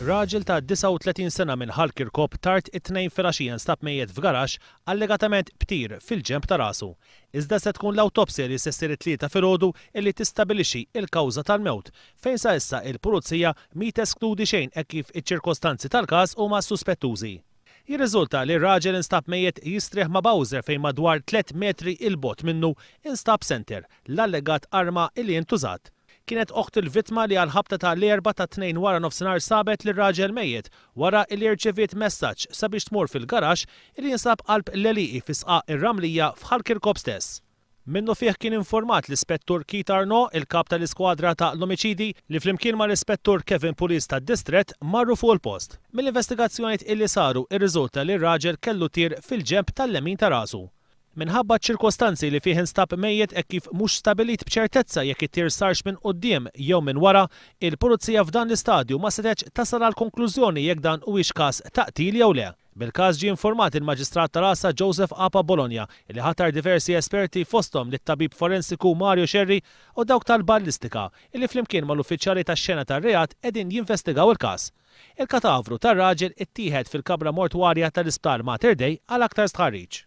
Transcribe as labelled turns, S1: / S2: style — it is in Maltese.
S1: Raġel ta' 39 sena minn Ħalkirkop tard it-tnejn filgħaxija nstab mejjed f'garaxx allegatament btir fil-ġenb ta' rasu. Iżda se tkun l-awtopsja li se ssir it-tlieta filgħodu illi tistabbilixxi l-kawża tal-mewt, fejn sa issa il-pulizija mi teskludi xejn hekk kif iċ-ċirkostanzi tal-każ huma suspettużi. Jirriżulta li r-raġel instab mejjed jistrieħ ma' Bowser fejn madwar 3 metri il-bot minnu instab center l-allegat arma illi ntużat. Kienet oħt il-vittma li għal-ħabta ta' l-erba ta' 2 wara nofsinhar sabet li raġel mejjed wara li rċeviet messaġġ sabiex tmur fil-garaxx li jinsab qalb l-Leliqi fi sqaq ir-Ramlija f'Ħalkirkop stess. Minnu fih kien informat l-Ispettur Keith Arnaud, il-kap tal-iskwadra ta' l-omiċidi li flimkien ma' l-Ispettur Kevin Pulis tad-Distrett marru fuq il-post. Mill-investigazzjonijiet illi saru irriżulta li r-raġel kellu tir fil-ġenb tal-lemin ta' rasu. Minħabba ċirkostanzi li fih instab mejjed hekk kif mhux stabilit b'ċertezza jekk it-tir sarx minn quddiem jew minn wara, il-pulizija f'dan l-istadju ma setgħetx tasal għal konklużjoni jekk dan huwiex każ ta' qtil jew le. Bil-każ ġie informat il-Maġistrat ta' Rasa Joseph Apa Bologna li ħatar diversi esperti fosthom lit-tabib forensiku Mario Scerri u dawk tal-ballistika illi flimkien mal-uffiċjali tax-xena tar-reat qegħdin jinvestigaw il-każ. Il-katavru tar-raġel ittieħed fil-kabra mortwarja tal-Isptar Mater Dei għal aktar stħarriġ.